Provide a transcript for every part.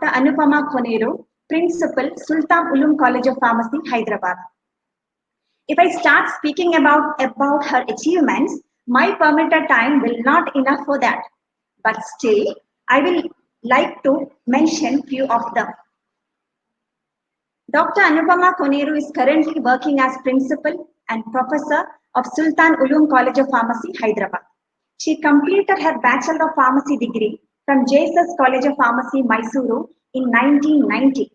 Dr. Anupama Koneru, Principal, Sultan Ulum College of Pharmacy, Hyderabad. If I start speaking about her achievements, my permitted time will not enough for that. But still, I will like to mention few of them. Dr. Anupama Koneru is currently working as Principal and Professor of Sultan Ulum College of Pharmacy, Hyderabad. She completed her Bachelor of Pharmacy degree from JSS College of Pharmacy, Mysuru in 1990.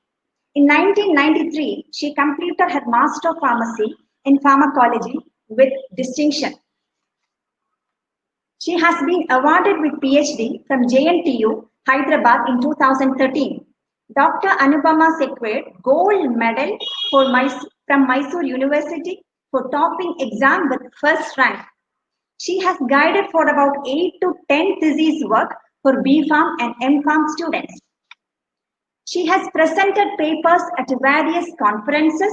In 1993, she completed her Master of Pharmacy in Pharmacology with distinction. She has been awarded with PhD from JNTU, Hyderabad in 2013. Dr. Anupama secured gold medal from Mysore University for topping exam with first rank. She has guided for about 8 to 10 thesis work for B.Pharm and M.Pharm students. She has presented papers at various conferences.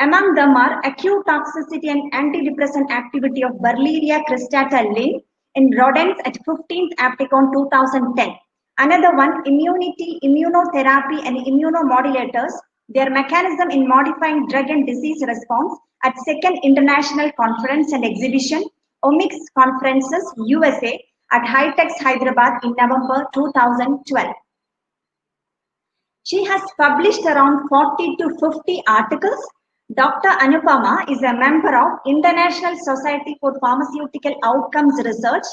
Among them are acute toxicity and antidepressant activity of Burleria cristata Linn in rodents at 15th Apticon 2010. Another one, immunity, immunotherapy and immunomodulators, their mechanism in modifying drug and disease response at 2nd International Conference and Exhibition, Omics Conferences, USA at HITEX Hyderabad in November 2012. She has published around 40 to 50 articles. Dr. Anupama is a member of International Society for Pharmaceutical Outcomes Research,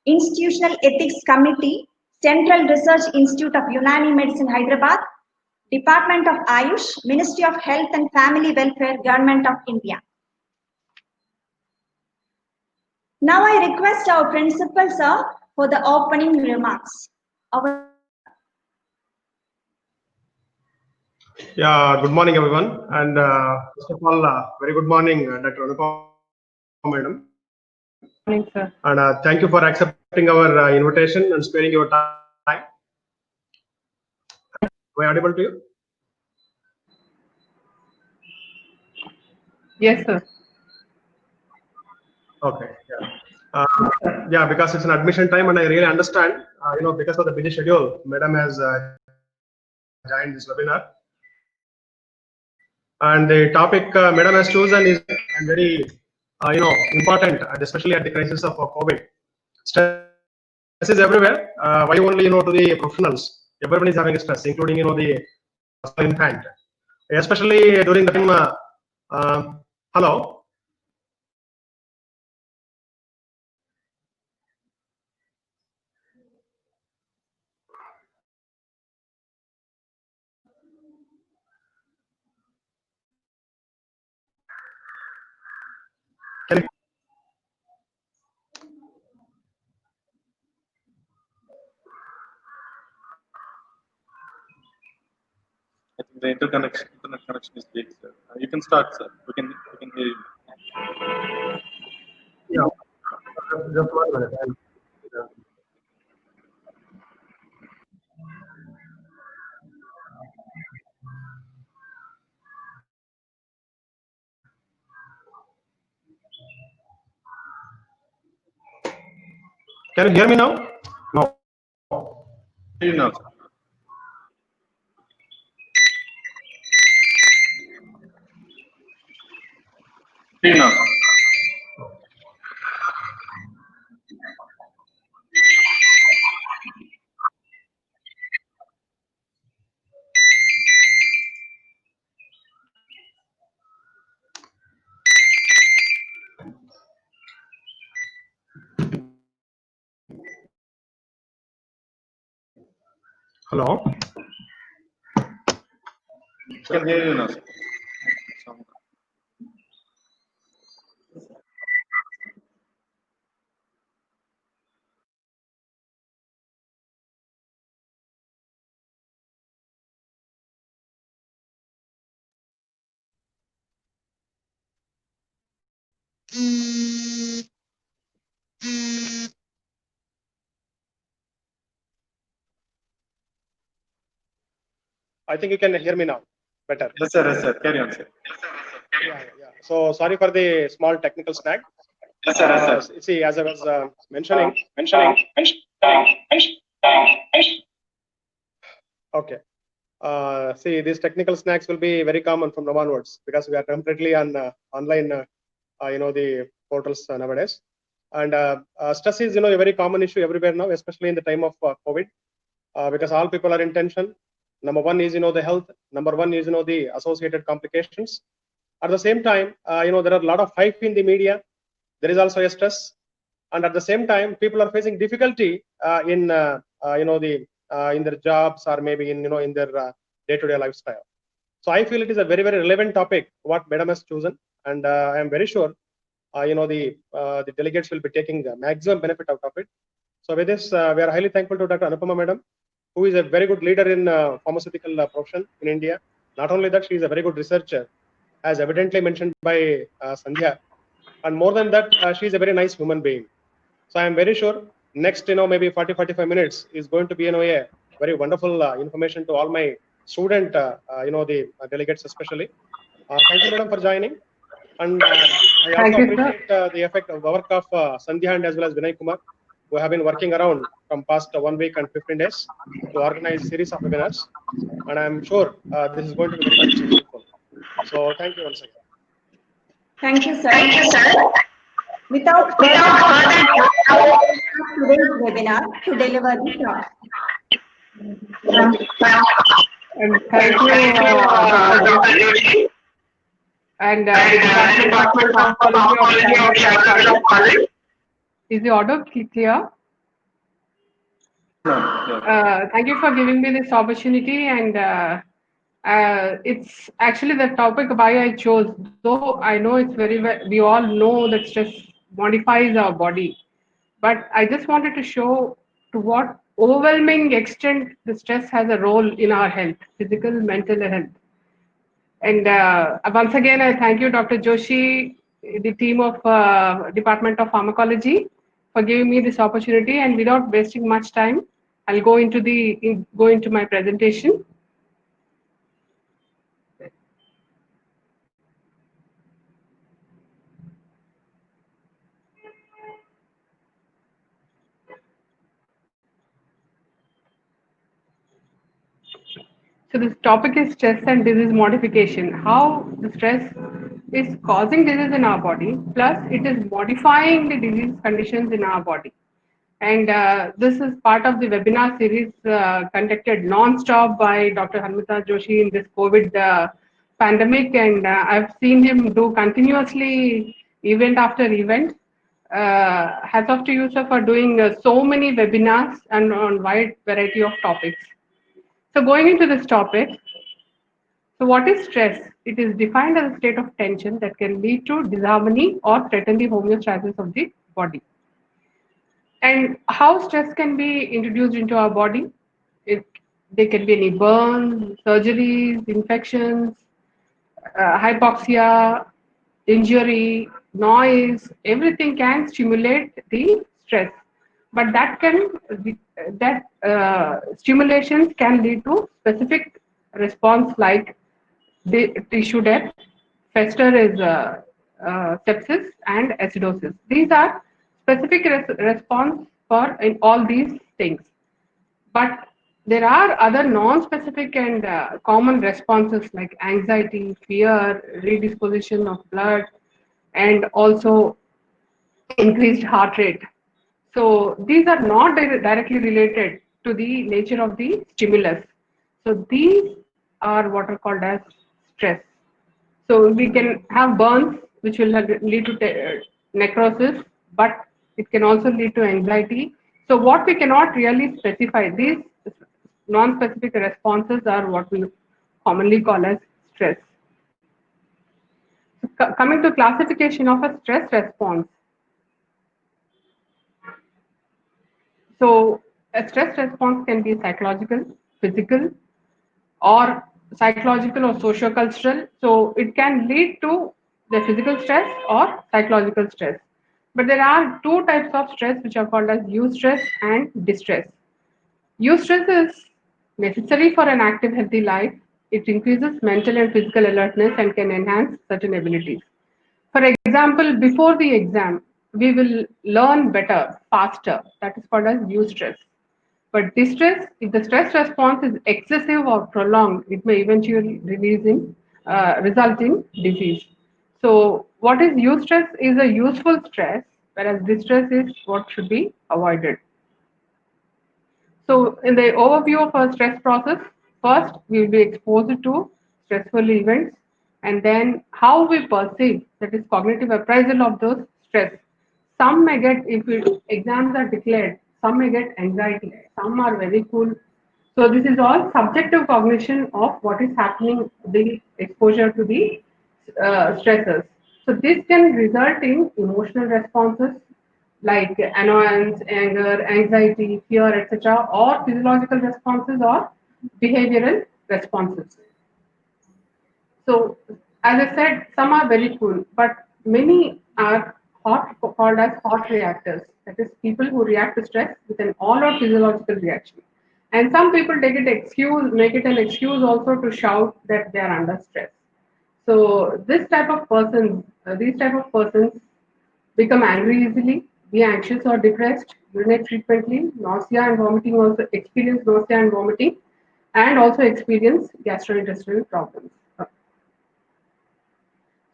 Institutional Ethics Committee, Central Research Institute of Unani Medicine, Hyderabad, Department of Ayush, Ministry of Health and Family Welfare, Government of India. Now I request our principal, sir, for the opening remarks. Yeah, good morning, everyone. And first of all, very good morning, Dr. Anupama, madam. Morning, sir. And thank you for accepting our invitation and sparing your time. Am I audible to you? Yes, sir. Okay. Yeah. Yeah, because it's an admission time, and I really understand. Because of the busy schedule, madam has joined this webinar. And the topic madam has chosen is very important, especially at the crisis of COVID. Stress is everywhere. Why only to the professionals? Everyone is having stress, including the infant, especially during the time. Hello. Can you I think the internet connection is weak, sir. You can start, sir. We can hear you. Yeah. Just 1 minute. Can you hear me now? No. Hear you now, sir. Hear you now. Hello. We can hear you now, sir. I think you can hear me now better. Yes, sir. Yes, sir. Carry on, sir. Yeah. So sorry for the small technical snag. Yes, sir. Yes, sir. See, as I was mentioning. Okay. See, these technical snacks will be very common from now onwards because we are completely on online, the portals nowadays. And stress is, a very common issue everywhere now, especially in the time of COVID, because all people are in tension. Number one is, the health. Number one is, the associated complications. At the same time, there are a lot of hype in the media. There is also a stress, and at the same time, people are facing difficulty in, in their jobs or maybe in their day-to-day lifestyle. So I feel it is a very, very relevant topic what Madam has chosen, and I am very sure, the delegates will be taking the maximum benefit out of it. So with this, we are highly thankful to Dr. Anupama Madam, who is a very good leader in pharmaceutical profession in India. Not only that, she is a very good researcher, as evidently mentioned by Sandhya. And more than that, she is a very nice human being. So I am very sure next, maybe 40-45 minutes is going to be, a very wonderful information to all my student, the delegates especially. Thank you, madam, for joining. And I Thank also you, sir. appreciate the effect of the work of Sandhya and as well as Vinay Kumar, who have been working around from past 1 week and 15 days to organize a series of webinars. And I'm sure this is going to be very much useful. So thank you once again. Thank you, sir. Without further ado, today's webinar to deliver the talk. And thank you, Dr. Joshi. And Department of Pharmacology of Sharjah College. Is the order clear? Thank you for giving me this opportunity, and it's actually the topic why I chose. Though I know it's very well, we all know that stress modifies our body, but I just wanted to show to what overwhelming extent the stress has a role in our health, physical, mental health. And once again, I thank you, Dr. Joshi, the team of Department of Pharmacology, for giving me this opportunity. And without wasting much time, I'll go into my presentation. So this topic is stress and disease modification. How the stress is causing disease in our body, plus it is modifying the disease conditions in our body. And this is part of the webinar series conducted non-stop by Dr. Hanmita Joshi in this COVID pandemic. And I've seen him do continuously event after event. Hats off to you, sir, for doing so many webinars and on wide variety of topics. So going into this topic, so what is stress? It is defined as a state of tension that can lead to disharmony or threaten the homeostasis of the body. And how stress can be introduced into our body? There can be any burns, surgeries, infections, hypoxia, injury, noise. Everything can stimulate the stress, but that stimulations can lead to specific response like the tissue death, fester is sepsis, and acidosis. These are specific response for in all these things. But there are other non-specific and common responses like anxiety, fear, redisposition of blood, and also increased heart rate. So these are not directly related to the nature of the stimulus. So these are what are called as stress. So we can have burns, which will lead to necrosis, but it can also lead to anxiety. So what we cannot really specify, these non-specific responses are what we commonly call as stress. So coming to classification of a stress response. So a stress response can be psychological, physical, or psychological or socio-cultural. So it can lead to the physical stress or psychological stress. But there are two types of stress which are called as eustress and distress. Eustress is necessary for an active, healthy life. It increases mental and physical alertness and can enhance certain abilities. For example, before the exam, we will learn better, faster. That is called as eustress. But distress, if the stress response is excessive or prolonged, it may eventually result in disease. So, what is eustress is a useful stress, whereas distress is what should be avoided. So, in the overview of our stress process, first we will be exposed to stressful events, and then how we perceive, that is cognitive appraisal of those stress. Some may get, if exams are declared, some may get anxiety, some are very cool. So, this is all subjective cognition of what is happening, the exposure to the stressors. So, this can result in emotional responses like annoyance, anger, anxiety, fear, etc., or physiological responses or behavioral responses. So, as I said, some are very cool, but many are called as hot reactors. That is, people who react to stress with an all-out physiological reaction. And some people make it an excuse also to shout that they are under stress. So, these type of persons become angry easily, be anxious or depressed, urinate frequently, nausea and vomiting also experience nausea and vomiting, and also experience gastrointestinal problems.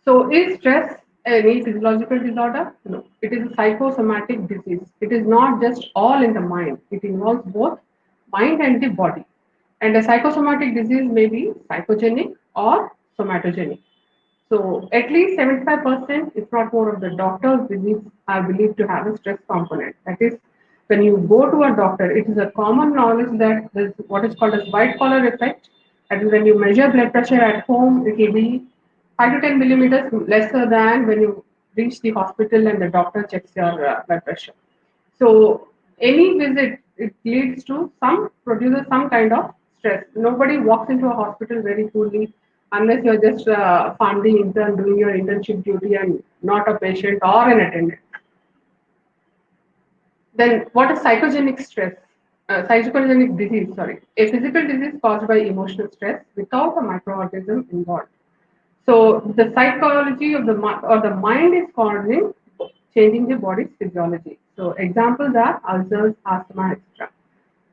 So is stress any physiological disorder? No, it is a psychosomatic disease. It is not just all in the mind. It involves both mind and the body. And a psychosomatic disease may be psychogenic or somatogenic. So at least 75%, if not more, of the doctors are believed to have a stress component. That is, when you go to a doctor, it is a common knowledge that there's what is called as white collar effect. That is, when you measure blood pressure at home, it will be 5 to 10 millimeters lesser than when you reach the hospital and the doctor checks your blood pressure. So any visit, it leads to produces some kind of stress. Nobody walks into a hospital very coolly unless you're just a family intern doing your internship duty and not a patient or an attendant. Then what is psychogenic stress? Psychogenic disease, sorry. A physical disease caused by emotional stress without a microorganism involved. So the psychology of the mind is causing changing the body's physiology. So examples are ulcers, asthma, etc.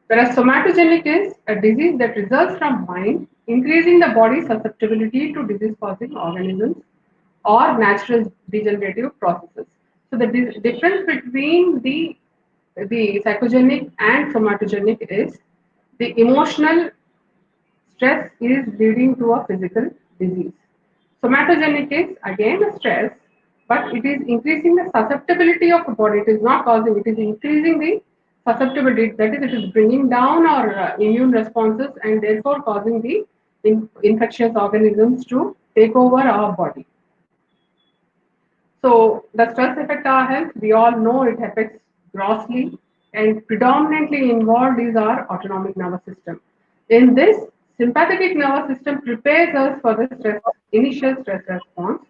Whereas somatogenic is a disease that results from mind increasing the body's susceptibility to disease-causing organisms or natural degenerative processes. So the difference between the psychogenic and somatogenic is the emotional stress is leading to a physical disease. Somatogenic is again a stress, but it is increasing the susceptibility of the body. It is not causing, it is increasing the susceptibility. That is, it is bringing down our immune responses and therefore causing the infectious organisms to take over our body. So the stress affect our health. We all know it affects grossly, and predominantly involved is our autonomic nervous system. In this, sympathetic nervous system prepares us for the initial stress response,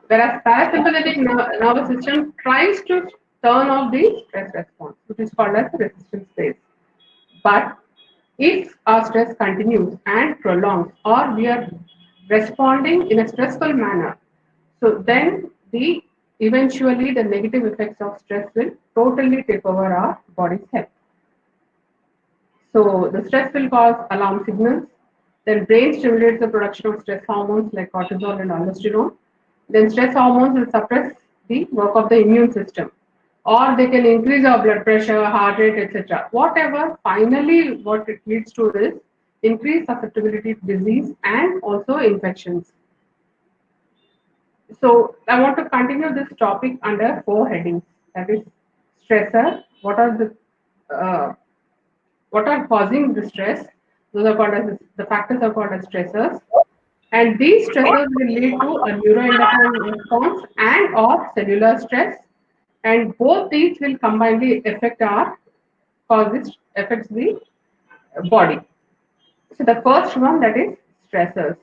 whereas parasympathetic nervous system tries to turn off the stress response, which is called as the resistance phase. But if our stress continues and prolongs, or we are responding in a stressful manner, so then eventually the negative effects of stress will totally take over our body's health. So the stress will cause alarm signals. Then brain stimulates the production of stress hormones like cortisol and aldosterone. Then stress hormones will suppress the work of the immune system, or they can increase our blood pressure, heart rate, etc. Whatever, finally what it leads to is increased susceptibility to disease and also infections. So I want to continue this topic under 4 headings. That is stressor. What are causing the stress? Those are called as the factors are called as stressors. And these stressors will lead to a neuroendocrine response and or cellular stress. And both these will combinedly affects the body. So the first one, that is stressors.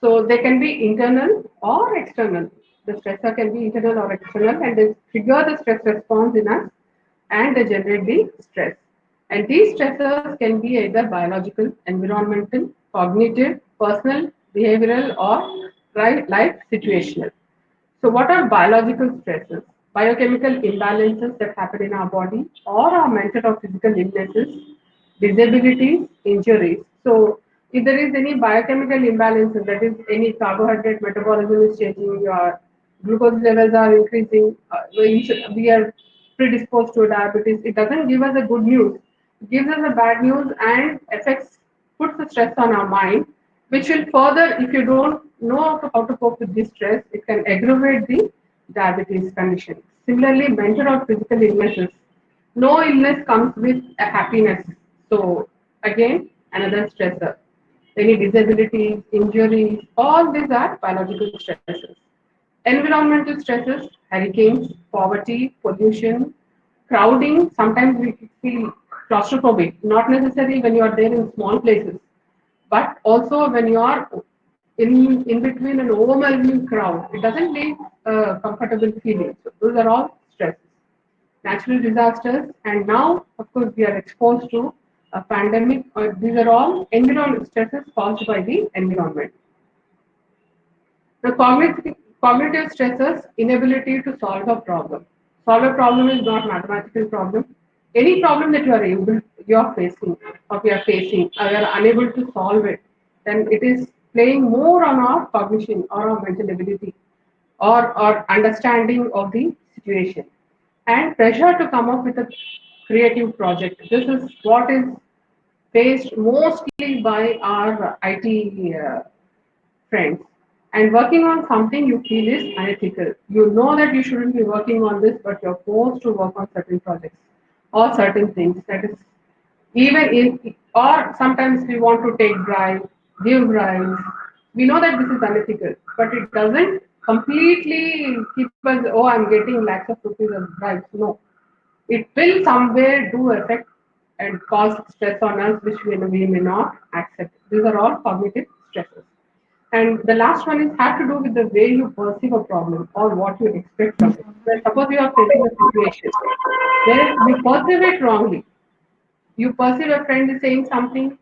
So they can be internal or external. The stressor can be internal or external, and they trigger the stress response in us and they generate the stress. And these stressors can be either biological, environmental, cognitive, personal, behavioral, or life situational. So what are biological stresses? biochemical imbalances that happen in our body, or our mental or physical illnesses, disabilities, injuries. So, if there is any biochemical imbalances, that is, any carbohydrate metabolism is changing, your glucose levels are increasing, we are predisposed to diabetes, it doesn't give us a good news. It gives us a bad news and affects, puts a stress on our mind, which will further, if you don't know how to cope with this stress, it can aggravate the diabetes condition. Similarly, mental or physical illnesses. No illness comes with a happiness. So again, another stressor. Any disabilities, injuries, all these are biological stresses. Environmental stresses, hurricanes, poverty, pollution, crowding. Sometimes we feel claustrophobic, not necessarily when you are there in small places, but also when you are in between an overwhelming crowd. It doesn't leave a comfortable feeling. So those are all stresses. Natural disasters, and now, of course, we are exposed to a pandemic. These are all environmental stresses caused by the environment. The cognitive stresses, inability to solve a problem. Solve a problem is not mathematical problem. Any problem that you are facing, or we are facing, or you are unable to solve it, then it is playing more on our cognition or our mental ability, or understanding of the situation, and pressure to come up with a creative project. This is what is faced mostly by our IT friends. And working on something you feel is unethical. You know that you shouldn't be working on this, but you're forced to work on certain projects or certain things. That is, even in, or sometimes we want to take bribes, give bribes. We know that this is unethical, but it doesn't completely keep us, oh, I'm getting lakhs of rupees of bribes. No, it will somewhere do affect and cause stress on us, which we may not accept. These are all cognitive stresses. And the last one is have to do with the way you perceive a problem or what you expect from it. Well, suppose you are facing a situation where you perceive it wrongly. You perceive a friend is saying something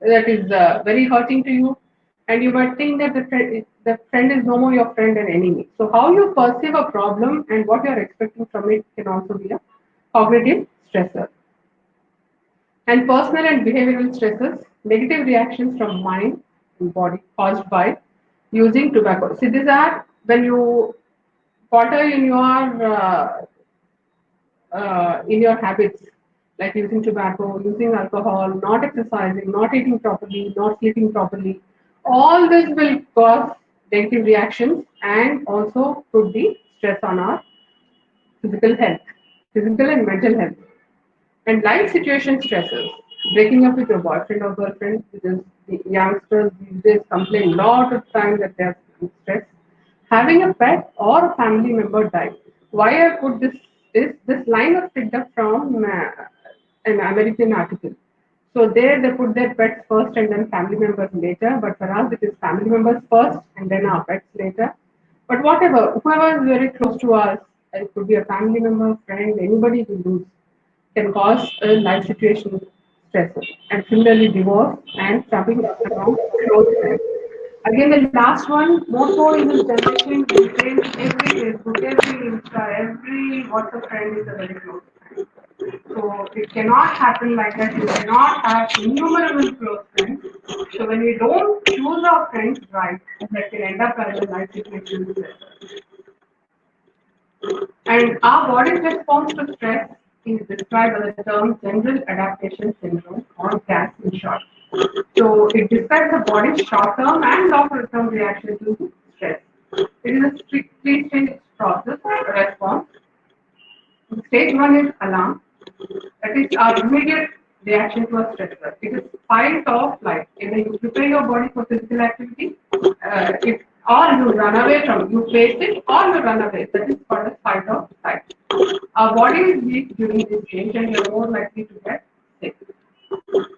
that is very hurting to you, and you might think that the friend is no more your friend and enemy. So, how you perceive a problem and what you are expecting from it can also be a cognitive stressor. And personal and behavioral stresses, negative reactions from mind and body caused by using tobacco. See, these are when you falter in your habits, like using tobacco, using alcohol, not exercising, not eating properly, not sleeping properly. All this will cause negative reactions and also put the stress on our physical health, physical and mental health. And life situation stresses, breaking up with your boyfriend or girlfriend, because the youngsters these days complain a lot of time that they are stressed. Having a pet or a family member die. Why I put this is this line was picked up from an American article. So there they put their pets first and then family members later. But for us it is family members first and then our pets later. But whatever, whoever is very close to us, it could be a family member, friend, anybody we lose, can cause a life situation stress. And similarly, divorce and jumping around close friends. Again, the last one, more so in this generation, we face every Facebook, every Insta, every WhatsApp friend is a very close friend. So it cannot happen like that. You cannot have innumerable close friends. So when we don't choose our friends right, that can end up as a life situation. And our body's response to stress is described by the term general adaptation syndrome or GAS in short. So it describes the body's short-term and long-term reaction to stress. It is a three-stage process response. Stage one is alarm. That is our immediate reaction to a stressor. It is fight or flight. Either you prepare your body for physical activity, or you run away from, you face it, or you run away. That is called a fight or flight. Our body is weak during this stage, and you are more likely to get sick.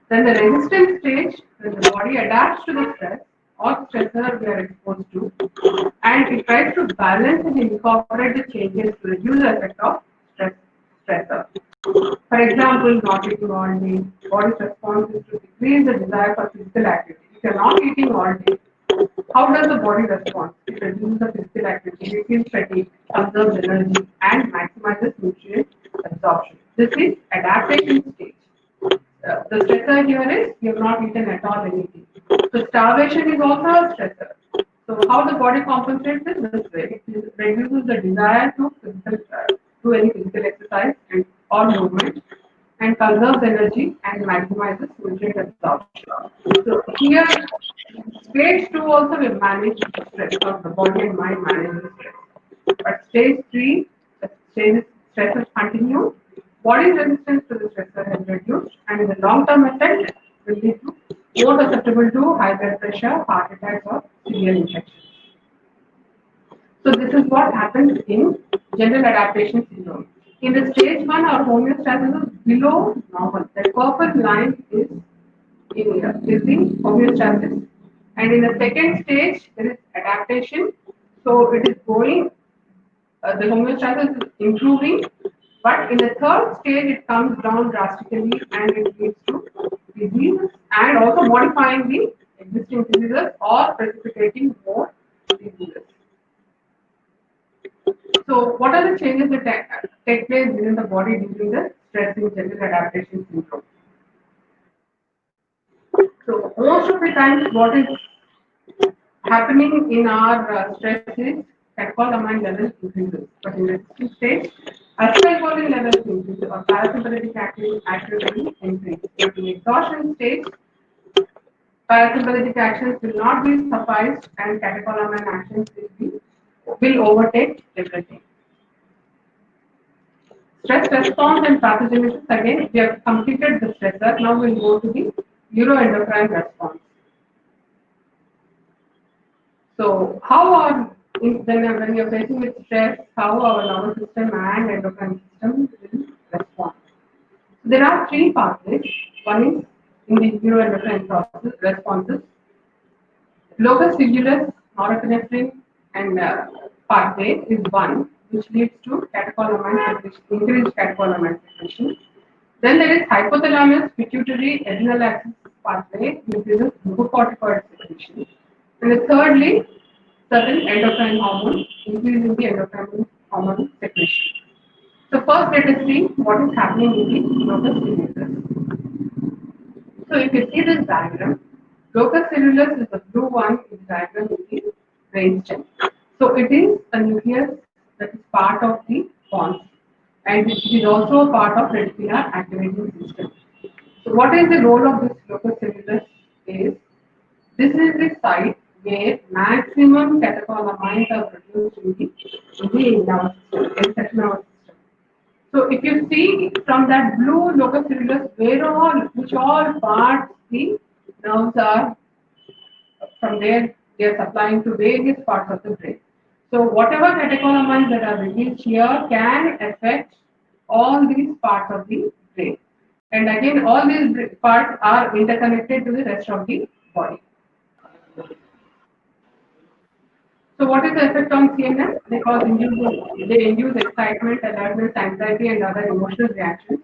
Then the resistance stage, when the body adapts to the stress or stressor we are exposed to, and it tries to balance and incorporate the changes to reduce the effect of stressor. For example, not eating all day, body's response is to decrease the desire for physical activity. If you're not eating all day, How does the body respond? It reduces the physical activity, reduces fatigue, conserves energy, and maximizes nutrient absorption. This is adaptation stage. The stressor here is you have not eaten at all anything. So starvation is also a stressor. So how the body compensates is this way. It reduces the desire to do any physical exercise and or movement, and conserves energy and maximizes nutrient absorption. So here, stage 2 also will manage the stress of the body and mind managing stress. But stage 3, the stresses continue, body resistance to the stressor has reduced, and in the long-term effect will lead to more susceptible to high blood pressure, heart attacks, or severe infections. So this is what happens in general adaptation syndrome. In the stage 1, our homeostasis is below normal. The purple line is the homeostasis. And in the second stage, there is adaptation. So it is going, the homeostasis is improving. But in the third stage, it comes down drastically and it leads to disease and also modifying the existing diseases or precipitating more diseases. So, what are the changes that take place within the body during the stress in general adaptation syndrome? So, most of the times, what is happening in our stress is catecholamine levels increases. But in the resting stage, acetylcholine levels increase or parasympathetic activity increase. But in exhaustion stage, parasympathetic actions will not be sufficed and catecholamine actions will overtake everything. Stress response and pathogenesis, again, we have completed the stressor. Now we'll go to the neuroendocrine response. So, when you're facing with stress, how our nervous system and endocrine system will respond. There are three pathways. One is in the neuroendocrine responses. Locus coeruleus, norepinephrine, and pathway is one, which leads to catecholamine secretion, increased catecholamine secretion. Then there is hypothalamus pituitary adrenal axis pathway, which is glucocorticoid secretion. And then thirdly, certain endocrine hormones, increasing the endocrine hormone secretion. So first let us see what is happening in the locus coeruleus. So if you see this diagram, locus coeruleus is the blue one in the diagram in the brainstem. So it is a nucleus that is part of the pons, and it is also a part of reticular activating system. So what is the role of this locus coeruleus is, this is the site where maximum catecholamines are produced in the nervous system. So if you see from that blue locus coeruleus, which all parts the nerves are, from there they are supplying to various parts of the brain. So whatever catecholamines that are released here can affect all these parts of the brain. And again, all these parts are interconnected to the rest of the body. So what is the effect on CNS? They induce excitement, alertness, anxiety, and other emotional reactions.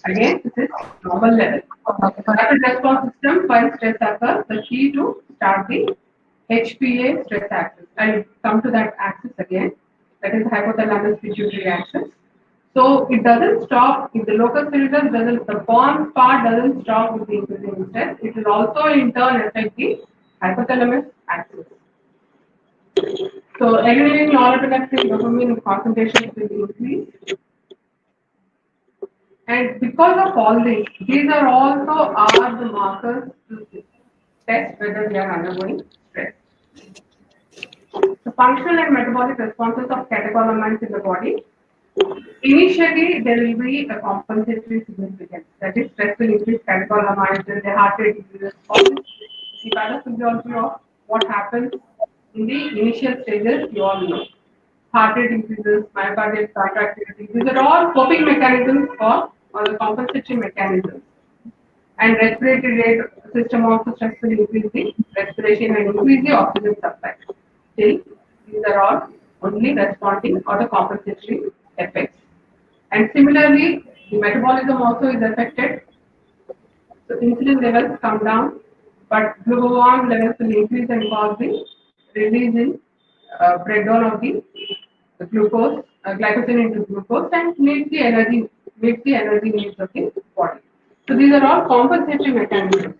Again, this is normal level. Rapid response system, while stress occurs, the key to start the HPA stress axis. I'll come to that axis again. That is hypothalamus pituitary axis. So it doesn't stop if the locus coeruleus doesn't, the pons part doesn't stop with the increasing stress. It will also in turn affect the hypothalamus axis. So adrenaline, norepinephrine, dopamine concentration will increase. And because of all this, these are also the markers to test whether we are undergoing stress. The functional and metabolic responses of catecholamines in the body. Initially, there will be a compensatory significance. That is, stress will increase catecholamines and the heart rate increases. All this, the pathophysiology of what happens in the initial stages, you all know. Heart rate increases, myocardial contractility. These are all coping mechanisms or the compensatory mechanisms. And respiratory rate system also stressfully increase the respiration and increase the oxygen supply. Still, these are all only responding or the compensatory effects. And similarly, the metabolism also is affected. So insulin levels come down, but glucagon levels will increase and cause the release in breakdown of the glucose, glycogen into glucose, and meets the energy needs of the body. So these are all compensatory mechanisms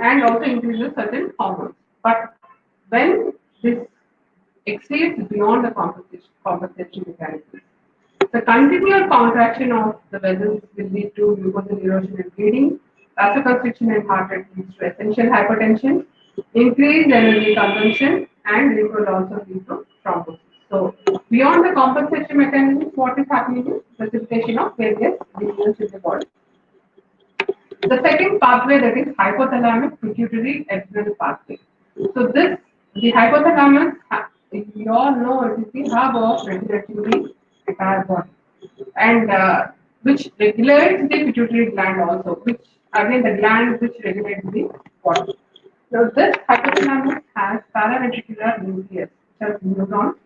and also increases certain hormones. But when this exceeds beyond the compensatory mechanism, the continual contraction of the vessels will lead to mucosal erosion and bleeding, vasoconstriction and heart rate leads to essential hypertension, increased energy consumption, and it will also lead to thrombosis. So, beyond the compensatory mechanism, what is happening is precipitation of various diseases in the body. The second pathway, that is hypothalamic pituitary adrenal pathway. So the hypothalamus, we all know it is the hub of regulating the entire body, and which regulates the pituitary gland also, which again the gland which regulates the body. So this hypothalamus has paraventricular nucleus, which has neurons,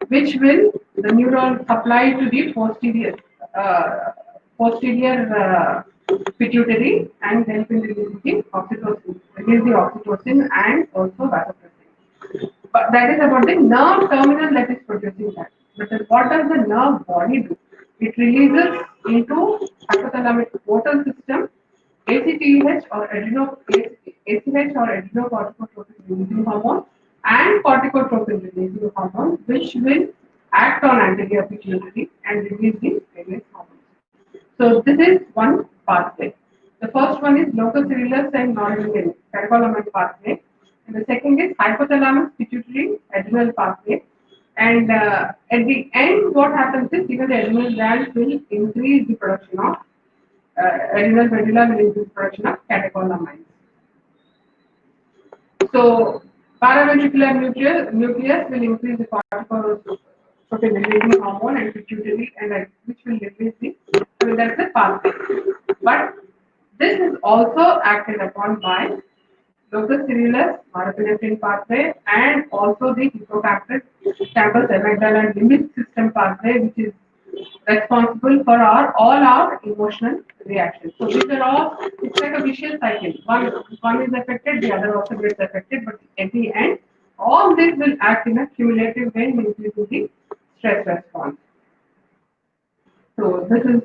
which will the neuron supply to the posterior pituitary and help in releasing the oxytocin and also vasopressin. But that is about the nerve terminal that is producing that. But then what does the nerve body do? It releases into hypothalamic motor system ACTH or adrenocorticotropic releasing hormone and corticotropin releasing hormone, which will act on anterior pituitary and release the various hormones. So this is one pathway. The first one is locus coeruleus and noradrenaline catecholamic pathway, and the second is hypothalamus pituitary adrenal pathway. And at the end, what happens is because the adrenal gland will increase the production of adrenal medulla will increase production of catecholamines. So paraventricular nucleus will increase the corticotropin releasing hormone and pituitary, and which will release the. I mean, that's the pathway. But this is also acted upon by locus coeruleus, norepinephrine pathway, and also the hippocampus, campus amygdala and limbic system pathway, which is responsible for all our emotional reactions. So these are all, it's like a vicious cycle. One is affected, the other also gets affected, but at the end, all this will act in a cumulative way, increasing the stress response. So this is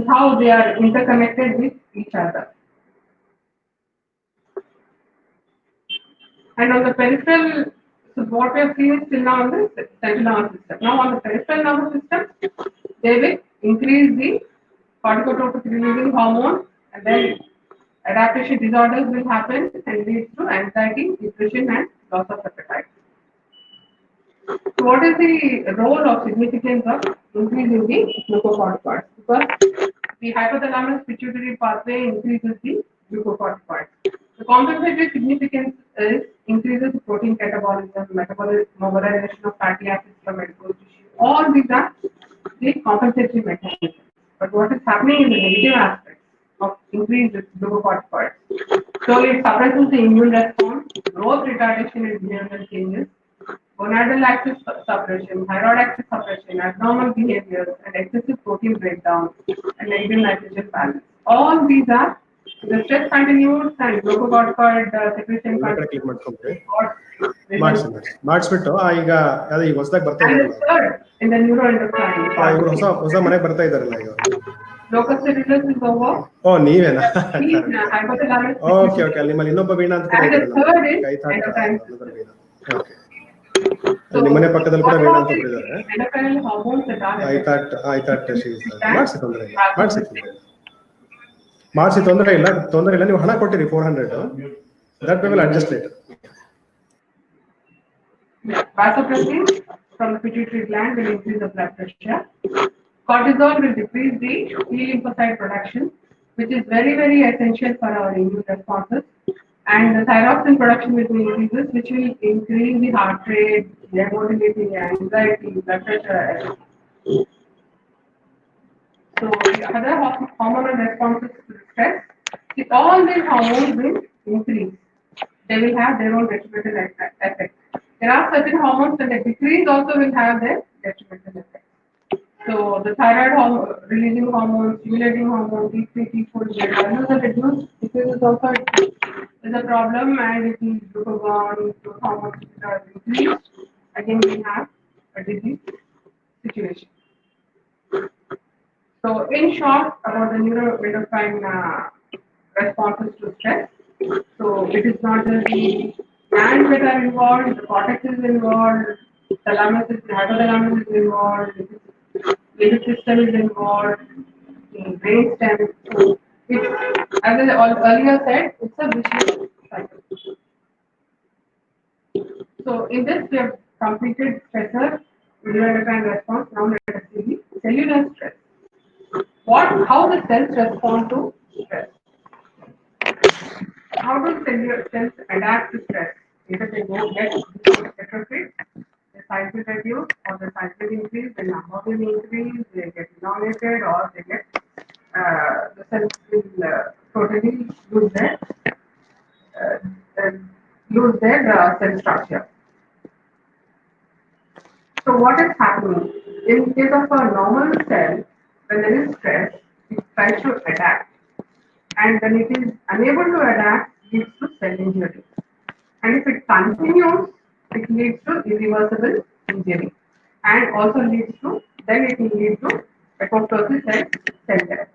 how they are interconnected with each other. And on the peripheral, so what we have seen is still now on the central nervous system. Now on the peripheral nervous system, they will increase the corticotropic releasing hormone, and then adaptation disorders will happen and lead to anxiety, depression, and loss of appetite. So what is the role of significance of increasing the glucocorticoids? Because the hypothalamus pituitary pathway increases the glucocorticoids. The compensatory significance is increases protein catabolism, metabolic mobilization of fatty acids from adipose tissue. All these are the compensatory mechanisms. But what is happening in the negative aspect of increased glucocorticoids? So it suppresses the immune response, growth retardation and behavioral changes, gonadal axis suppression, thyroid axis suppression, abnormal behaviors, and excessive protein breakdown, and negative nitrogen balance. All these are the stress continues and glucocorticoid secretion continues. ಮಾಡಿಸ್ಬಿಟ್ಟು ಈಗ ಅದೇ ಈಗ ಹೊಸದಾಗಿ ಬರ್ತಾ And ಇದಾರಲ್ಲ the third in the neuroendocrine ಇವರು ಹೊಸ ಮನೆಗೆ ಬರ್ತಾ ಇದಾರಲ್ಲ ಈಗ locus coeruleus is over. ಓ ನೀವೇನಾ Hypothalamus. ಓಕೆ ಓಕೆ ಅಲ್ಲಿ ನಿಮ್ಮಲ್ಲಿ ಇನ್ನೊಬ್ಬ ವೀಣಾ ಅಂತ ಕೂಡ And the third is ಇದಾರಲ್ಲ endocrine. ಓಕೆ ನಿಮ್ಮ ಮನೆ ಪಕ್ಕದಲ್ಲಿ ಕೂಡ ವೀಣಾ ಅಂತ ಇದ್ದಾರೆ Endocrine hormones that are I thought ಮಾಡಿಸಿ ತೊಂದರೆ ಇಲ್ಲ ಮಾಡಿಸಿ ತೊಂದರೆ ಇಲ್ಲ ನೀವು ಹಣ ಕೊಟ್ಟಿರಿ 400 that will adjust later. Vasopressin from the pituitary gland will increase the blood pressure. Cortisol will decrease the T lymphocyte production, which is very, very essential for our immune responses. And the thyroxine production will be increases, which will increase the heart rate, the motility, anxiety, blood pressure. So the other hormonal responses to stress, all these hormones will increase. They will have their own detrimental effect. There are certain hormones that they decrease also will have their detrimental effect. So the thyroid releasing hormone, stimulating hormone, T3, T4, their values are reduced. This is also a problem, and if the glucagon, growth hormones are increased, again we have a disease situation. So in short, about the neuroendocrine responses to stress. So it is not just the glands that are involved, the cortex is involved, hypothalamus is involved, the limbic system is involved, the brain stem. So it's, as I earlier said, it's a vicious cycle. So in this we have completed stressor, neuroendocrine response. Now let us see the cellular stress. How the cells respond to stress? How do cells adapt to stress? Either they go get retrofit, the size will reduce, or the size will increase, the number will increase, they get elongated, or they get the cells will totally uh, uh, lose their cell structure. So what is happening? In case of a normal cell, when there is stress, it tries to adapt, and when it is unable to adapt, leads to cell injury. And if it continues, it leads to irreversible injury, and also leads to, then it will lead to apoptosis and cell death.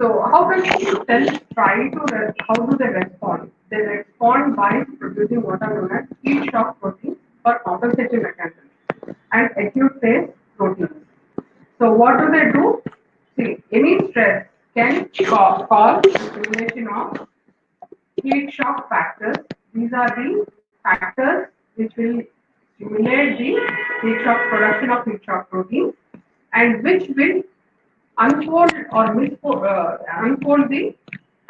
So how does cells try to, how do they respond? They respond by producing what are known as heat shock proteins or compensating mechanisms and acute phase proteins. So what do they do? See, any stress can cause accumulation of heat shock factors. These are the factors which will stimulate the heat shock production of heat shock proteins, and which will unfold or unfold the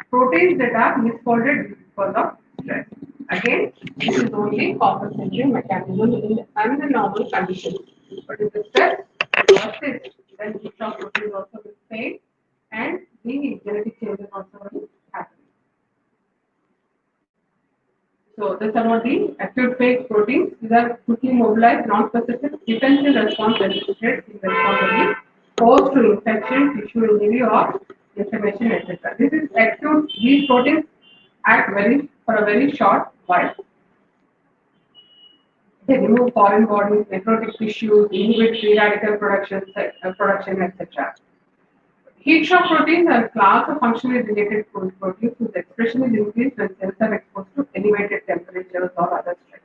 proteins that are misfolded because of stress. Again, this is only compensatory mechanism in under normal conditions. But if the stress persists, then heat shock proteins also will fail, and the genetic changes also will happen. So this is about the acute phase proteins. These are quickly mobilized, non-specific, defensive response elicited in response to the post to infection, tissue injury, or inflammation, etc. This is acute. These proteins act for a very short while. They remove foreign bodies, necrotic tissues, inhibit free radical production, etc. Heat shock proteins are a class of functionally related proteins whose expression is increased when cells are exposed to elevated temperatures or other stress.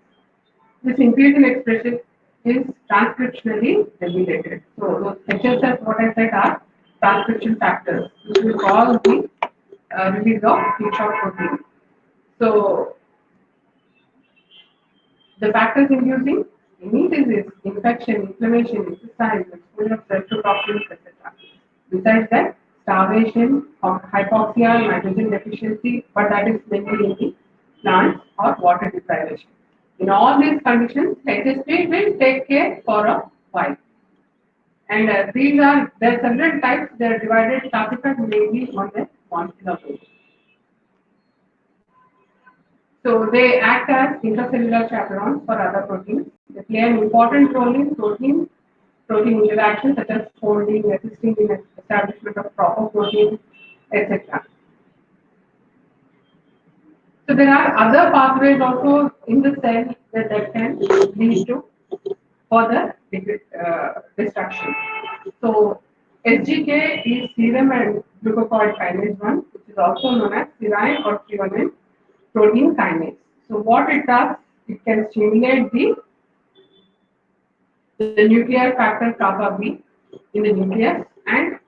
This increase in expression is transcriptionally regulated. So those HSF, what I said, are transcription factors which will cause the release of heat shock protein. So the factors inducing any disease, infection, inflammation, exercise, exposure of cells to toxins, etc. Besides that, starvation, hypoxia, nitrogen deficiency, but that is mainly in the plants, or water deprivation. In all these conditions, HSP will take care for a while. And there are several types. They are divided, classified mainly on the molecular basis. So they act as intracellular chaperones for other proteins. They play an important role in protein interactions such as folding, assisting in establishment of proper protein, etc. So there are other pathways also in the cell that can lead to further destruction. So SGK is serum and glucocorticoid kinase 1, which is also known as serine or threonine protein kinase. So what it does, it can stimulate the nuclear factor kappa B in the nucleus, and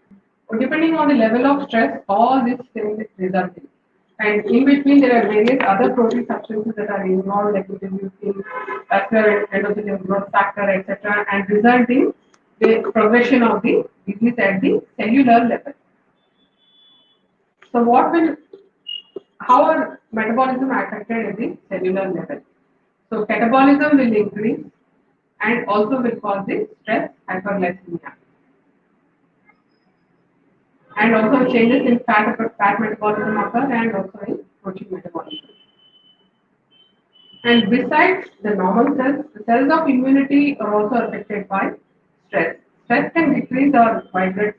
depending on the level of stress, all these things result in. And in between, there are various other protein substances that are involved, like interleukin, vascular endothelial growth factor, etc., and result in the progression of the disease at the cellular level. So, how are metabolism affected at the cellular level? So, catabolism will increase and also will cause the stress hyperglycemia. And also changes in fat metabolism occur, and also in protein metabolism. And besides the normal cells, the cells of immunity are also affected by stress. stress can decrease our white blood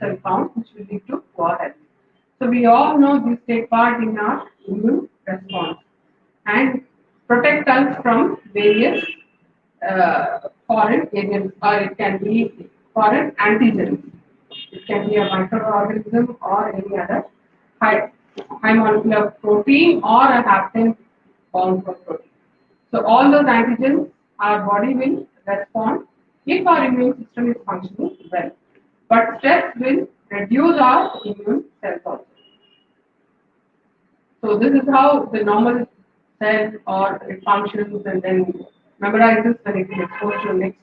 cell count, which will lead to poor health. So we all know these take part in our immune response and protect us from various foreign agents, or it can be foreign antigens. It can be a microorganism or any other high, high molecular protein or a hapten bound for protein. So all those antigens, our body will respond if our immune system is functioning well. But stress will reduce our immune cells also. So this is how the normal cell or it functions and then memorizes when it is exposed to next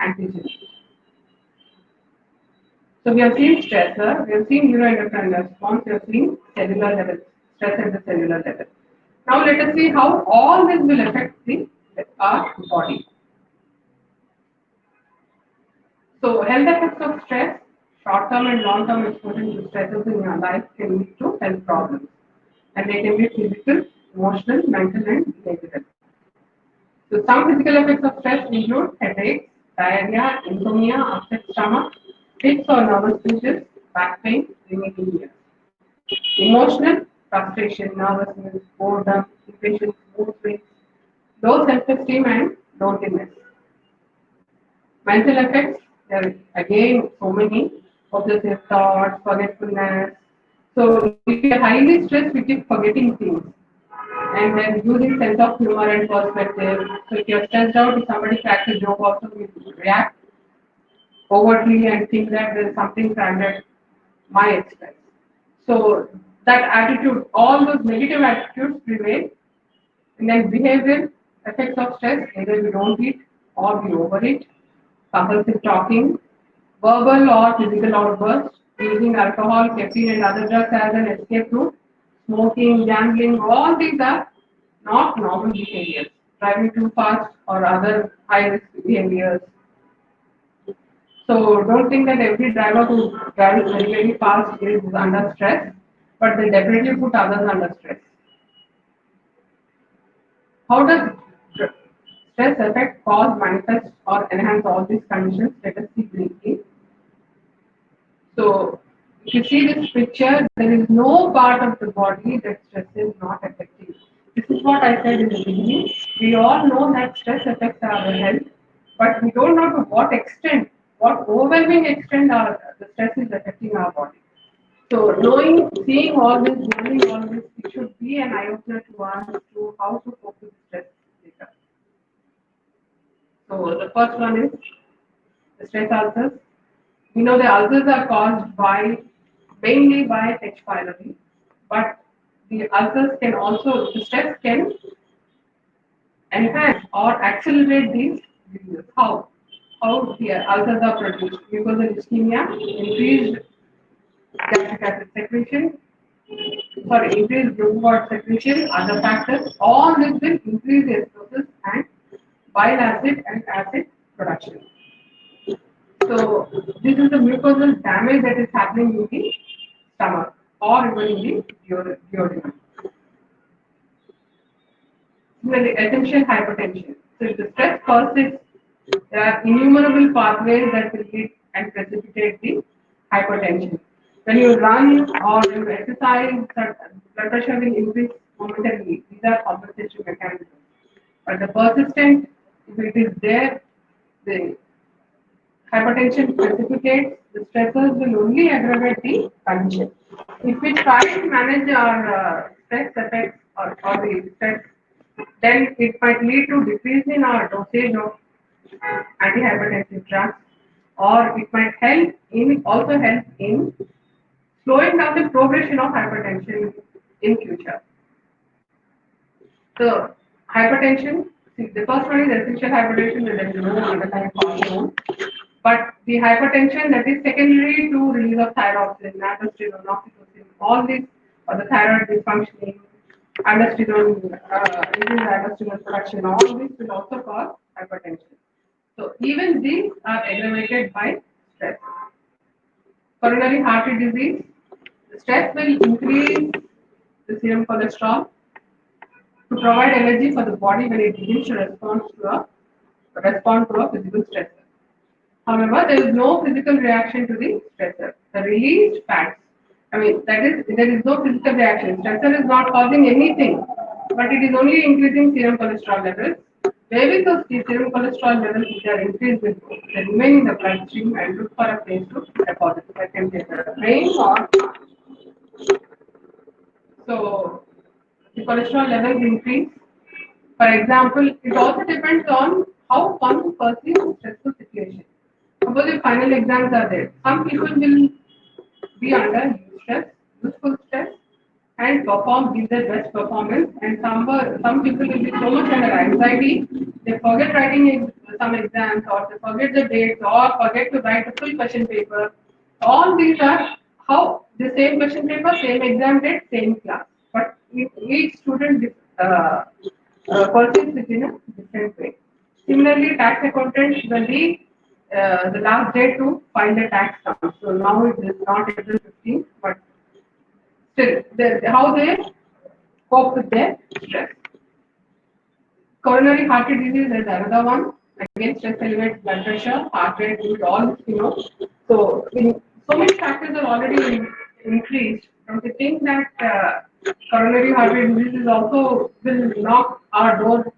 antigen. So we have seen stressor, we have seen neuroendocrine response, we have seen cellular level, stress at the cellular level. Now let us see how all this will affect our body. So health effects of stress, short-term and long-term exposure to stresses in your life can lead to health problems. And they can be physical, emotional, mental and behavioral. So some physical effects of stress include headaches, diarrhea, insomnia, upset stomach, fits or nervous twitches, back pain, limiting ears. Emotional, frustration, nervousness, boredom, impatience, mood swings, low self-esteem and loneliness. Mental effects, there are again so many, obsessive thoughts, forgetfulness. So if we are highly stressed, we keep forgetting things. And then using sense of humor and perspective. So if you're stressed out, if somebody cracks a joke also, we react overtly and think that there's something cracked at my expense. So that attitude, all those negative attitudes prevail. And then behavioral effects of stress, either we don't eat or we overeat, compulsive talking, verbal or physical outbursts, using alcohol, caffeine and other drugs as an escape route, smoking, gambling, all these are not normal behaviors. Driving too fast or other high risk behaviors. So don't think that every driver who drives very, very fast is under stress, but they definitely put others under stress. How does stress affect, cause, manifest, or enhance all these conditions? Let us see briefly. So, if you see this picture, there is no part of the body that stress is not affecting. This is what I said in the beginning. We all know that stress affects our health, but we don't know to what extent, what overwhelming extent the stress is affecting our body. So, knowing, seeing all this, learning all this, it should be an eye-opener to us to how to cope with stress later. So, the first one is the stress ulcers. We know the ulcers are caused mainly by H. pylori, but the ulcers can also, the stress can enhance or accelerate these diseases. How? How the ulcers are produced? Because of ischemia, increased gastric acid secretion, increased glucose secretion, other factors, all this will increase the acidosis and bile acid and acid production. So this is the mucosal damage that is happening in the stomach or even in the duodenum. Similarly, essential hypertension. So if the stress causes, there are innumerable pathways that will lead and precipitate the hypertension. When you run or you exercise, blood pressure will increase momentarily. These are compensation mechanisms. But the persistent, if it is there, the hypertension precipitates, the stressors will only aggravate the condition. If we try to manage our stress effects or the stress, then it might lead to decrease in our dosage of antihypertensive drugs, or it might also help in slowing down the progression of hypertension in future. So hypertension, see, the first one is essential hypertension, and there is no underlying hormone. But the hypertension that is secondary to release of thyroxine, aldosterone, oxytocin, all these, or the thyroid dysfunctioning, aldosterone, increased aldosterone production, all this will also cause hypertension. So even these are aggravated by stress. Coronary artery disease, the stress will increase the serum cholesterol to provide energy for the body when it begins to respond to a physical stressor. However, there is no physical reaction to the stressor. The released fats, that is, there is no physical reaction. Stressor is not causing anything, but it is only increasing serum cholesterol levels. Where will those serum cholesterol levels, which are increased, they remain in the bloodstream and look for a place to deposit. That can be the brain or so the cholesterol levels increase. For example, it also depends on how one perceives stressful situation. Suppose if final exams are there, some people will be under stress, useful stress, and give their best performance. And some people will be so much under anxiety, they forget writing some exams, or they forget the dates, or forget to write a full question paper. All these are how the same question paper, same exam date, same class, but each student perceives it in a different way. Similarly, tax accountants will be the last day to file the tax sum. So now it is not April 15th, but still, how they cope with their stress. Coronary heart disease is another one. Again, stress elevates blood pressure, heart rate, all this, So, so many factors are already increased. Don't you think that coronary heart disease is also will knock our door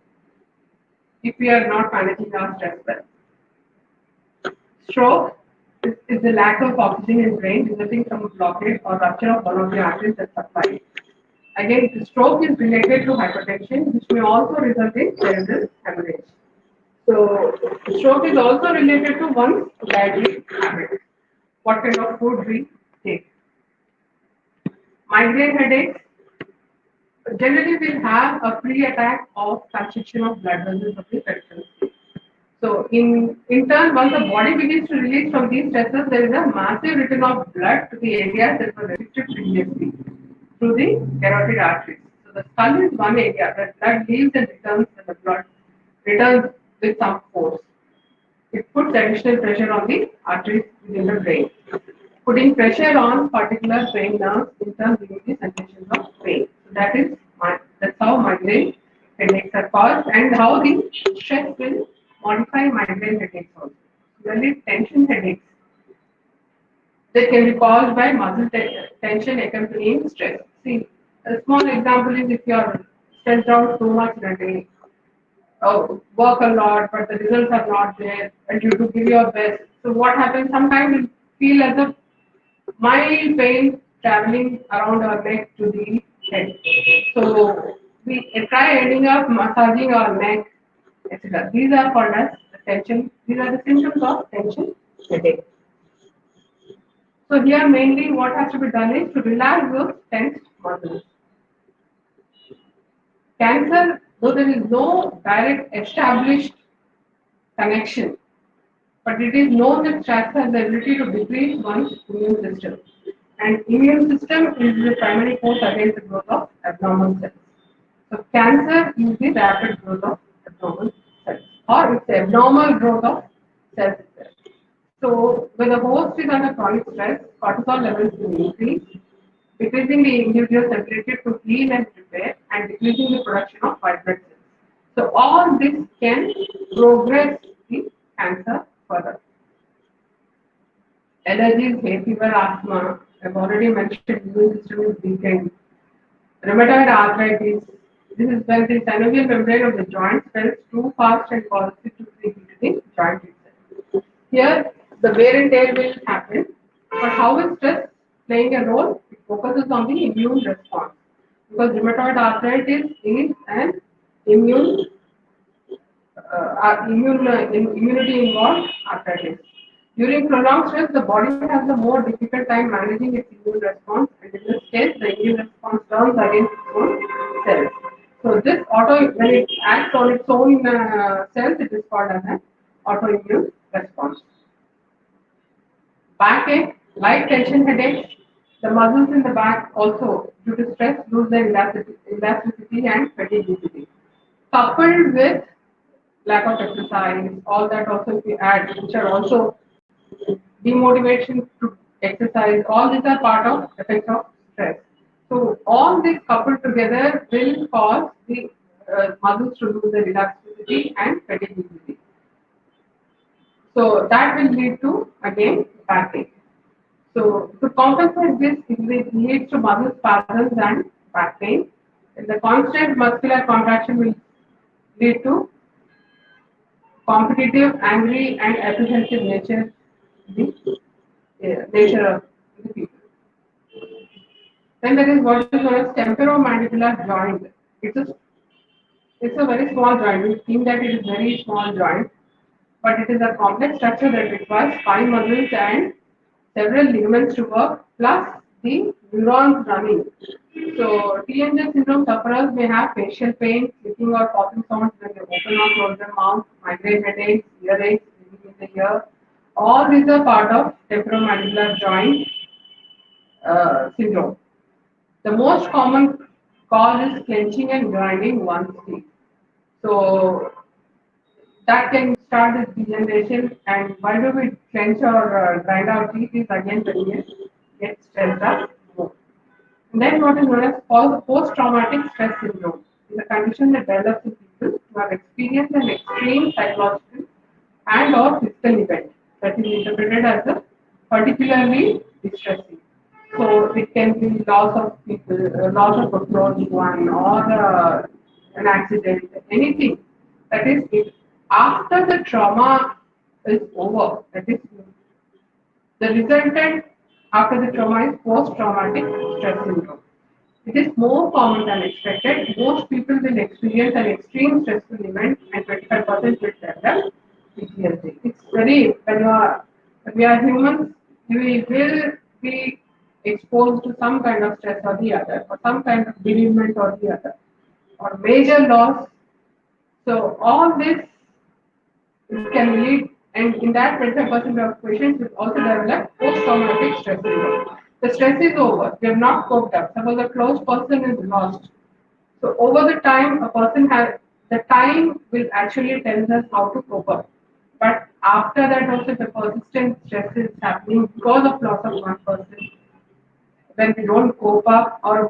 if we are not managing our stress well? Stroke is the lack of oxygen in brain resulting from a blockage or rupture of one of the arteries that supply. Again, the stroke is related to hypertension, which may also result in cerebral hemorrhage. So, stroke is also related to one's dietary habits. What kind of food we take. Migraine headaches generally will have a pre-attack of constriction of blood vessels of the peripheral. So, in turn, once the body begins to release from these stressors, there is a massive return of blood to the areas that were restricted previously through the carotid arteries. So, the skull is one area where blood leaves and returns, and the blood returns with some force. It puts additional pressure on the arteries within the brain. Putting pressure on particular brain nerves in turn giving the sensations of pain. So that's how migraine headaches are caused and how the stress will modify migraine headaches also. Similarly, tension headaches that can be caused by muscle tension accompanying stress. See, a small example is if you are stressed out too much in a day, work a lot, but the results are not there, and you do give your best. So what happens? Sometimes you feel as a mild pain traveling around our neck to the head. So we try ending up massaging our neck, etc. These are called as tension. These are the symptoms of tension headache. So here mainly what has to be done is to relax those tensed muscles. Cancer, though there is no direct established connection, but it is known that stress has the ability to decrease one's immune system. And immune system is the primary force against the growth of abnormal cells. So cancer is the rapid growth of abnormal cells, or it's the abnormal growth of cells itself. So when the host is under chronic stress, cortisol levels will increase, decreasing the individual's ability to heal and repair, and decreasing the production of white blood cells. So all this can progress the cancer further. Allergies, hay fever, asthma, I've already mentioned immune system is weakened. Rheumatoid arthritis, this is when the synovial membrane of the joint swells too fast and causes it to creep into the joint itself. Here, the wear and tear will happen, but how is stress playing a role? It focuses on the immune response. Because rheumatoid arthritis is an immunity involved arthritis. During prolonged stress, the body has a more difficult time managing its immune response, and in this case, the immune response turns against its own cells. So this when it acts on its own cells, it is called as an autoimmune response. Backache, light tension headache, the muscles in the back also, due to stress, lose their elasticity and fatigue. Coupled with lack of exercise, all that also if you add, which are also demotivation to exercise, all these are part of effects of stress. So all these coupled together will cause the muscles to lose their elasticity and fatigue. So that will lead to again back pain. So to compensate this, it leads to muscle spasms and back pain. And the constant muscular contraction will lead to competitive, angry, and apprehensive nature of the people. Then there is what is known as temporomandibular joint. It's a it's a very small joint. We think that it is very small joint, but it is a complex structure that requires five muscles and several ligaments to work, plus the neurons running. So TMJ syndrome sufferers may have facial pain, clicking or popping sounds when they open or close their mouth, migraine headaches, earaches, ringing in the ear. All these are part of temporomandibular joint syndrome. The most common cause is clenching and grinding one's teeth. So that can start this degeneration. And why do we clench or grind our teeth is again when we get stressed up more. And then what is known as post-traumatic stress syndrome is a condition that develops in people who have experienced an extreme psychological and or physical event that is interpreted as a particularly distressing. So it can be loss of people, loss of a close one, or an accident, anything. That is, if after the trauma is over, that is, the resultant after the trauma is post-traumatic stress syndrome. It is more common than expected. Most people will experience an extreme stressful event, and 25% will develop PTSD. It's very when we are humans, we will be exposed to some kind of stress or the other, or some kind of bereavement or the other, or major loss. So all this can lead, and in that 25% of patients will also develop post-traumatic stress syndrome. The stress is over, they have not coped up. Suppose a close person is lost. So over the time, a person has, the time will actually tell us how to cope up. But after that also the persistent stress is happening because of loss of one person. When we don't cope up or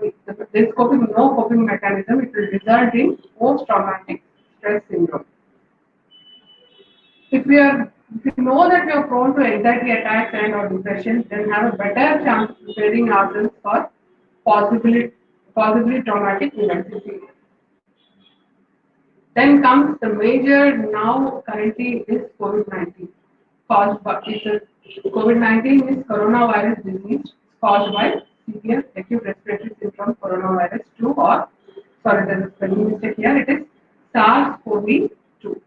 there's no coping mechanism, it will result in post-traumatic stress syndrome. If we know that we are prone to anxiety attacks and or depression, then have a better chance of preparing ourselves for possibly traumatic events. Then comes the major now currently is COVID-19. COVID-19 is coronavirus disease caused by severe acute respiratory syndrome coronavirus 2, or sorry, there is a spelling mistake here. It is SARS-CoV-2.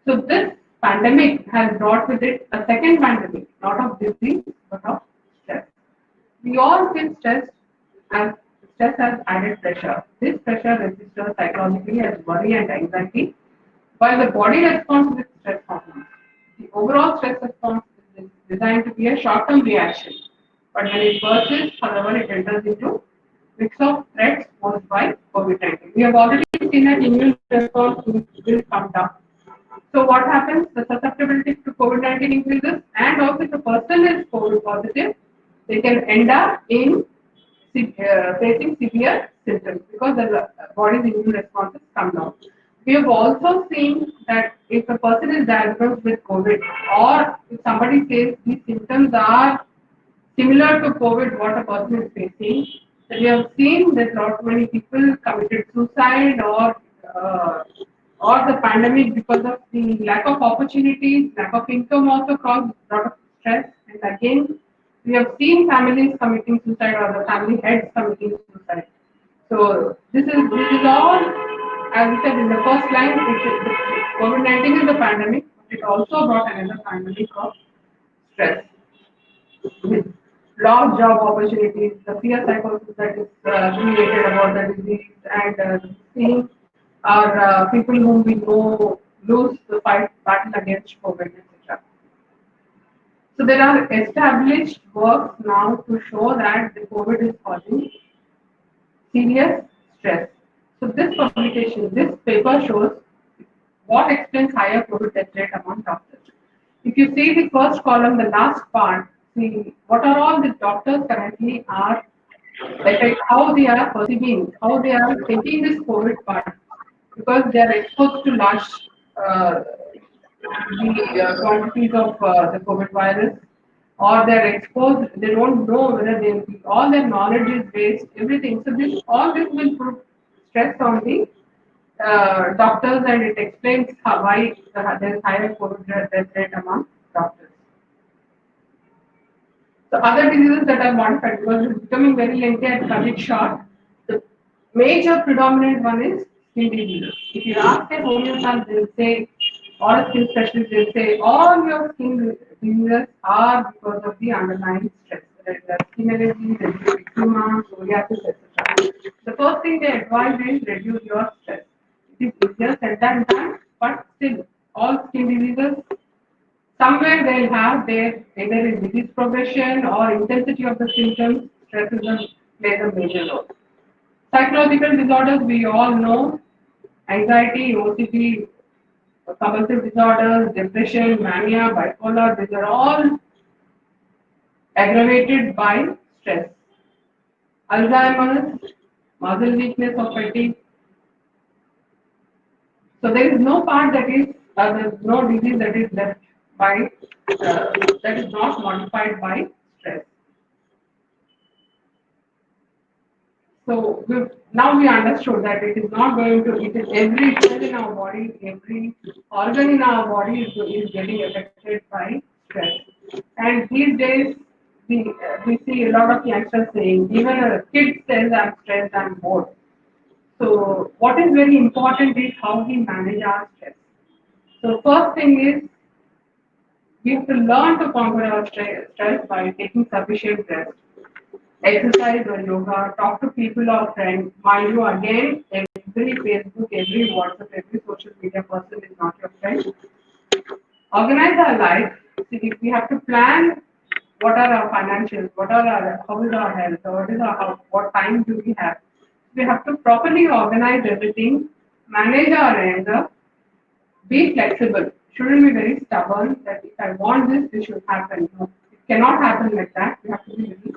So this pandemic has brought with it a second pandemic, not of disease but of stress. We all feel stressed, as stress has added pressure. This pressure registers psychologically as worry and anxiety, while the body responds with stress hormones. The overall stress response is designed to be a short-term reaction, but when it persists, however, it enters into mix of threats posed by COVID-19. We have already seen that immune response will come down. So what happens? The susceptibility to COVID-19 increases, and also if the person is COVID positive, they can end up in facing severe symptoms because the body's immune responses come down. We have also seen that if a person is diagnosed with COVID, or if somebody says these symptoms are similar to COVID, what a person is facing, then we have seen that lot many people committed suicide or the pandemic because of the lack of opportunities, lack of income also caused a lot of stress. And again, we have seen families committing suicide or the family heads committing suicide. So this is all, as I said in the first line, COVID-19 is a pandemic, but it also brought another pandemic of stress. With lost job opportunities, the fear psychosis that is created about the disease, and seeing our people whom we know lose the battle against COVID, etc. So there are established works now to show that the COVID is causing serious stress. So this publication, this paper shows what explains higher COVID death rate among doctors. If you see the first column, the last part, see what are all the doctors currently are, like how they are perceiving, how they are taking this COVID part, because they are exposed to large the quantities of the COVID virus, or they're exposed, they don't know whether all their knowledge is based, everything. So all this will put stress on the doctors, and it explains why there is higher COVID death rate among doctors. So other diseases that are modified, because it's becoming very lengthy, and cut it short. The major predominant one is skin diseases. If you ask a homeopath, they'll say, or a skin specialist, they'll say all your skin diseases are because of the underlying stress. There is skin allergy, there is eczema, psoriasis, etc. The first thing they advise is reduce your stress. It is easier said than done, but still, all skin diseases, somewhere they'll have their either in disease progression or intensity of the symptoms, stress plays a major role. Psychological disorders, we all know, anxiety, OCD, compulsive disorders, depression, mania, bipolar, these are all aggravated by stress. Alzheimer's, muscle weakness or fatigue. So there is no part that is, there is no disease that is left by, that is not modified by stress. So now we understood that it is not going to, it is every cell in our body, every organ in our body is getting affected by stress. And these days, we see a lot of youngsters saying, even a kid says I'm stressed, I'm bored. So what is very important is how we manage our stress. So first thing is, we have to learn to conquer our stress by taking sufficient rest. Exercise or yoga, talk to people or friends. Mind you, again, every Facebook, every WhatsApp, every social media person is not your friend. Organize our life. See, if we have to plan what are our financials, how is our health, or what time do we have. We have to properly organize everything, manage our anger, be flexible. Shouldn't be very stubborn that if I want this, this should happen. No, it cannot happen like that. We have to be very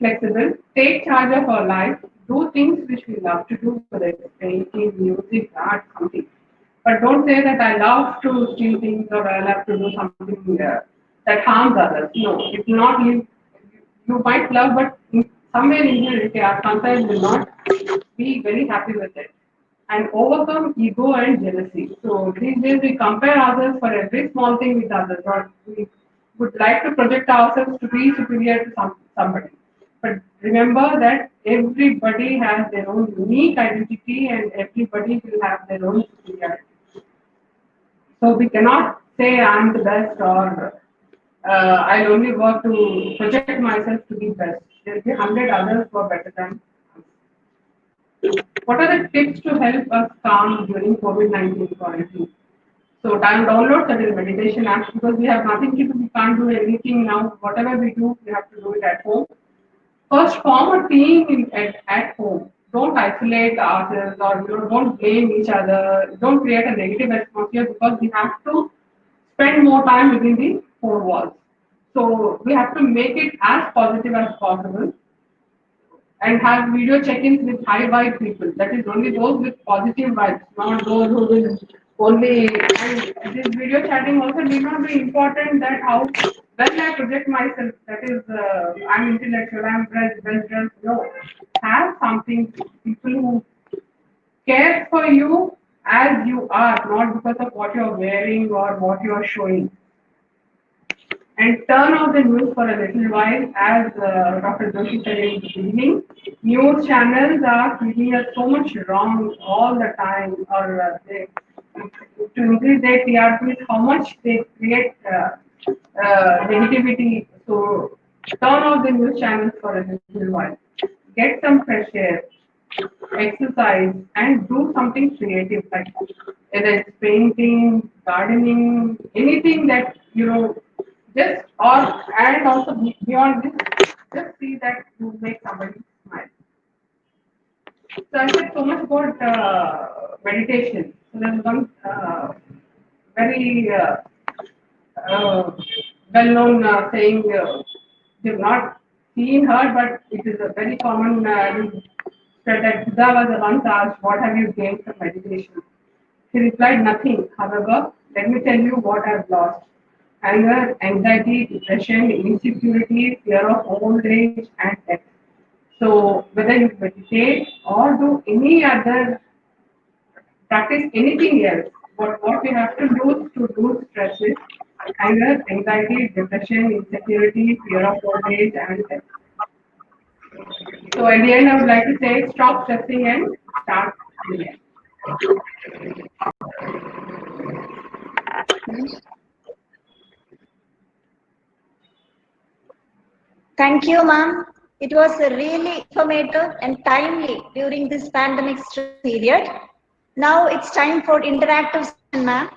flexible. Take charge of our life. Do things which we love to do, whether it's painting, music, art, something. But don't say that I love to steal things or I love to do something that harms others. No, it will not leave. You might love, but somewhere in here, sometimes will not be very happy with it. And overcome ego and jealousy. So these days we compare others for every small thing with others, or we would like to project ourselves to be superior to somebody. But remember that everybody has their own unique identity and everybody will have their own superiority. So we cannot say I'm the best or I'll only work to project myself to be best. There will be 100 others who are better than us. What are the tips to help us calm during COVID-19 quarantine? So download certain meditation apps because we have nothing to do. We can't do anything now. Whatever we do, we have to do it at home. First, form a team at home. Don't isolate ourselves or don't blame each other. Don't create a negative atmosphere because we have to spend more time within the four walls. So we have to make it as positive as possible and have video check-ins with high vibe people. That is only those with positive vibes, not those who will only. And this video chatting also need not be important that how when I project myself, that is I'm intellectual, I'm well dressed. No, have something people who care for you as you are, not because of what you're wearing or what you're showing. And turn off the news for a little while, as Dr. Joshi said in the beginning. News channels are feeding us so much wrong all the time, or to increase their TRPs, how much they create negativity. So turn off the news channels for a little while. Get some fresh air, exercise, and do something creative, like whether it's painting, gardening, anything that just and also beyond this, just see that you make somebody smile. So I said so much about meditation. So there's one very well-known saying. You've not seen her, but it is a very common that Buddha was once asked, "What have you gained from meditation?" He replied, "Nothing. However, let me tell you what I've lost. Anger, anxiety, depression, insecurity, fear of old age, and death. So whether you meditate or do any other practice anything else, what we have to do to do stress is anger, anxiety, depression, insecurity, fear of old age, and death. So at the end, I would like to say stop stressing and start living. Thank you, ma'am. It was really informative and timely during this pandemic stress period. Now it's time for interactive session, ma'am.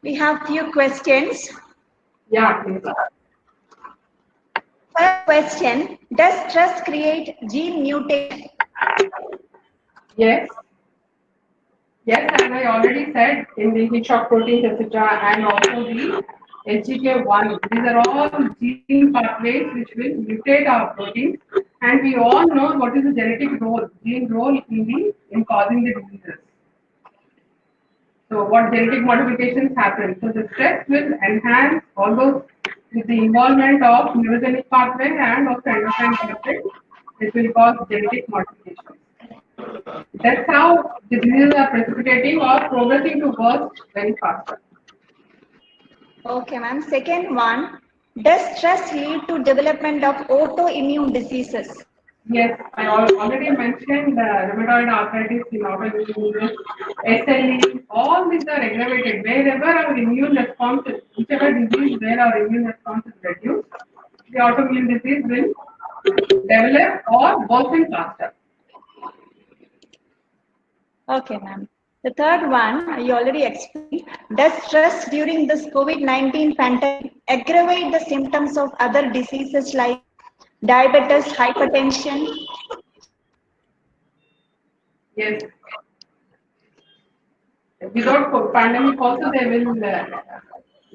We have few questions. Yeah, please. First question, does stress create gene mutation? Yes. Yes, as I already said in the heat shock proteins, etc., and also the SGK1, these are all gene pathways which will mutate our proteins, and we all know what is the genetic role, gene role in causing the diseases. So what genetic modifications happen? So the stress will enhance all those with the involvement of neurogenic pathway and also endocrine pathway. It will cause genetic modifications. That's how diseases are precipitating or progressing to worse very faster. Okay, ma'am. Second one, does stress lead to development of autoimmune diseases? Yes, I already mentioned rheumatoid arthritis, autoimmune diseases, SLE, all these are aggravated. Wherever our immune response, whichever disease where our immune response is reduced, the autoimmune disease will develop or worsen faster. Okay, ma'am. The third one, you already explained. Does stress during this COVID-19 pandemic aggravate the symptoms of other diseases like diabetes, hypertension? Yes. Without pandemic also they will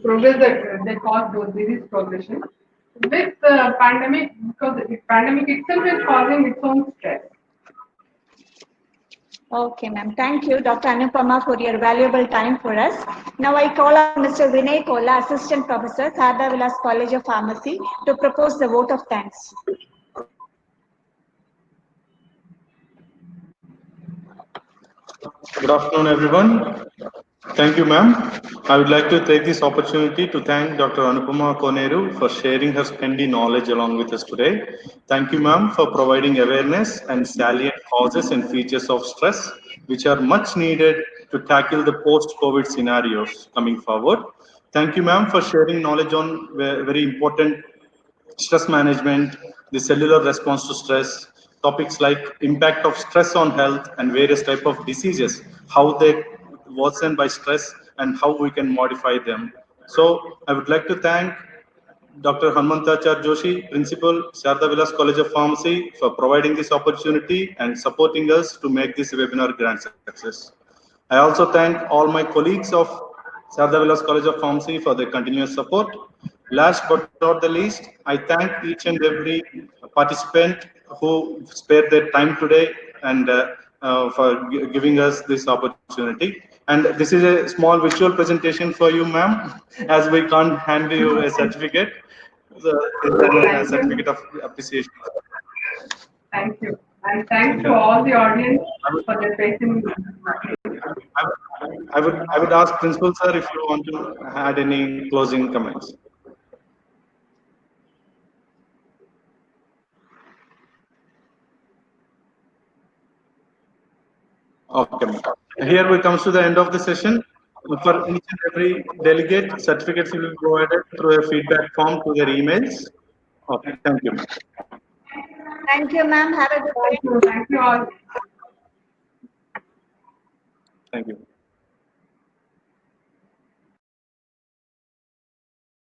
progress they cause those disease progression. With pandemic, because the pandemic itself is causing its own stress. Okay, ma'am. Thank you, Dr. Anupama, for your valuable time for us. Now I call on Mr. Vinay Kola, Assistant Professor, Sarda Vilas College of Pharmacy, to propose the vote of thanks. Good afternoon, everyone. Thank you, ma'am. I would like to take this opportunity to thank Dr. Anupama Koneru for sharing her spendy knowledge along with us today. Thank you, ma'am, for providing awareness and salient causes and features of stress, which are much needed to tackle the post-COVID scenarios coming forward. Thank you, ma'am, for sharing knowledge on very important stress management, the cellular response to stress, topics like impact of stress on health and various type of diseases, how they worsen by stress and how we can modify them. So I would like to thank Dr. Hanmantachar Joshi, Principal, Sharda Vilas College of Pharmacy, for providing this opportunity and supporting us to make this webinar grand success. I also thank all my colleagues of Sharda Vilas College of Pharmacy for their continuous support. Last but not the least, I thank each and every participant who spared their time today and for giving us this opportunity. And this is a small visual presentation for you, ma'am, as we can't hand you a certificate. So it's a certificate of appreciation. Thank you. And thanks to all the audience for their patience. I would ask Principal Sir if you want to add any closing comments. Okay. Here we come to the end of the session. For each and every delegate, certificates will be provided through a feedback form to their emails. Okay. Thank you. Thank you, ma'am. Have a good day. Thank you all. Thank you.